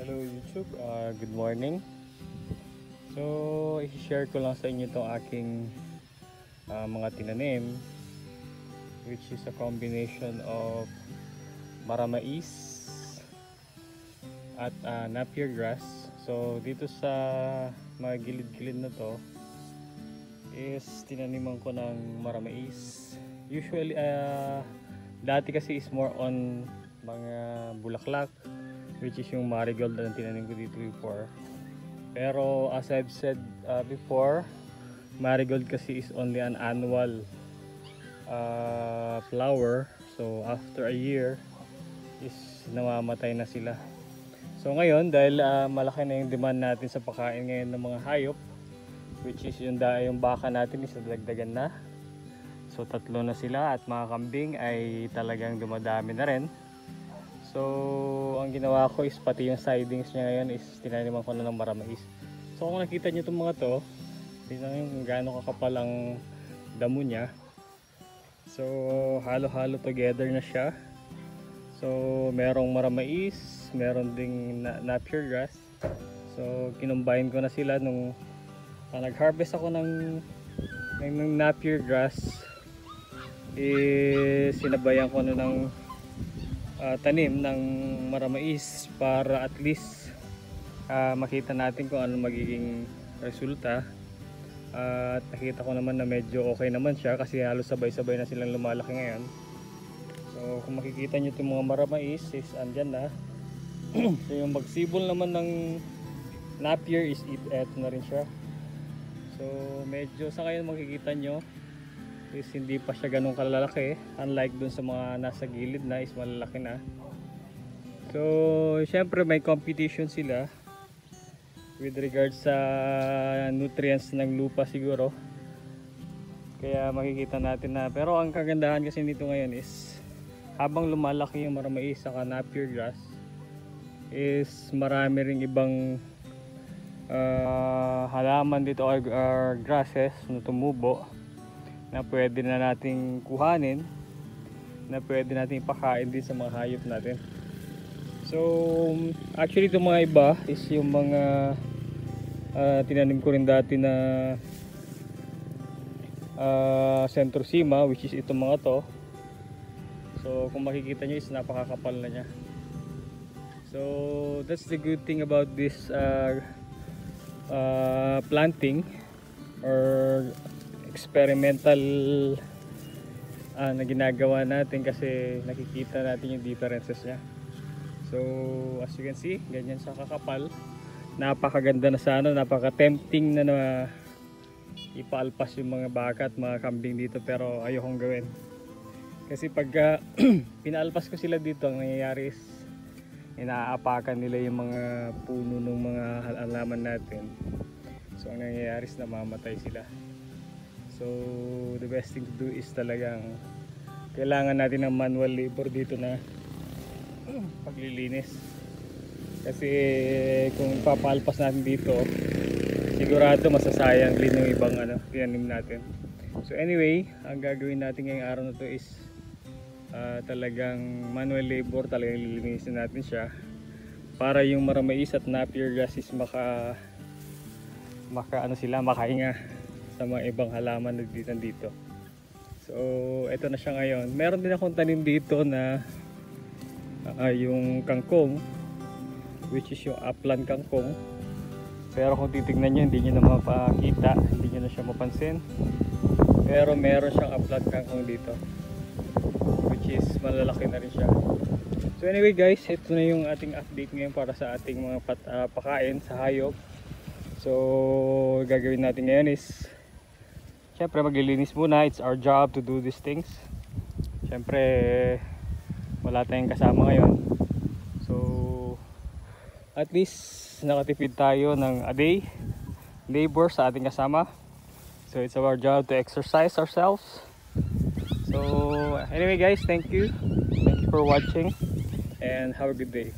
Hello YouTube, good morning. So, i-share ko lang sa inyo itong aking mga tinanim, which is a combination of maramais at napier grass. So, dito sa mga gilid-gilid na to is tinaniman ko ng maramais. Usually, dati kasi is more on mga bulaklak, which is yung marigold na tinanim ko dito before. Pero as I've said before, marigold kasi is only an annual flower. So after a year is namamatay na sila. So ngayon, dahil malaki na yung demand natin sa pagkain ngayon ng mga hayop, which is yung baka natin is nadagdagan na. So 3 na sila at mga kambing ay talagang dumadami na rin. So, ang ginawa ko is pati yung sidings niya ngayon is tinaniman ko na ng maramais. So, kung nakita niyo itong mga to, tingnan niyo kung gaano kakapal ang damo niya. So, halo-halo together na siya. So, merong maramais, meron ding napier grass. So, kinumbine ko na sila nung nag-harvest ako ng napier grass. Sinabayan ko na ng tanim ng maramais para at least makita natin kung ano magiging resulta. At nakita ko naman na medyo okay naman siya kasi halos sabay-sabay na silang lumalaki ngayon. So kung makikita nyo itong mga maramais is andyan na. So yung magsibol naman ng napier is eto na rin siya. So medyo sa ngayon makikita nyo is hindi pa siya ganun kalalaki, unlike dun sa mga nasa gilid na is malalaki na. So syempre may competition sila with regards sa nutrients ng lupa siguro, kaya makikita natin na. Pero ang kagandahan kasi nito ngayon is habang lumalaki yung maramais saka napier grass is marami ring ibang halaman dito or grasses na tumubo na pwede na nating kuhanin, na pwede nating ipakain din sa mga hayop natin. So actually itong mga iba is yung mga tinanim ko rin dati na centrosema, which is itong mga to. So kung makikita nyo is napakakapal na niya. So that's the good thing about this planting or experimental na ginagawa natin, kasi nakikita natin yung differences niya. So as you can see, ganyan sa kakapal. Napakaganda na sana, napaka-tempting na ipaalpas yung mga baka at mga kambing dito, pero ayokong gawin. Kasi pag pinaalpas ko sila dito, ang nangyayari is inaapakan nila yung mga puno ng mga halaman natin. So ang nangyayari is namamatay sila. So the best thing to do is talagang kailangan natin ng manual labor dito na paglilinis. Kasi kung papalpas natin dito, sigurado masasayang din yung ibang tinanim natin. So anyway, ang gagawin natin ngayong araw na to is talagang manual labor, talagang lilinisin natin siya para yung maramais at napier grass is makahinga sa mga ibang halaman na dito. So ito na siya ngayon. Meron din akong tanim dito na yung kangkong, which is yung upland kangkong. Pero kung titignan nyo, hindi nyo na mapakita, hindi nyo na siya mapansin. Pero meron siyang upland kangkong dito, which is malalaki na rin siya. So anyway guys, ito na yung ating update ngayon para sa ating mga pakain sa hayop. So gagawin natin ngayon is syempre maglilinis muna. It's our job to do these things. Syempre wala tayong kasama ngayon, so at least nakatipid tayo ng a day labor sa ating kasama. So it's our job to exercise ourselves. So anyway guys, thank you for watching and have a good day.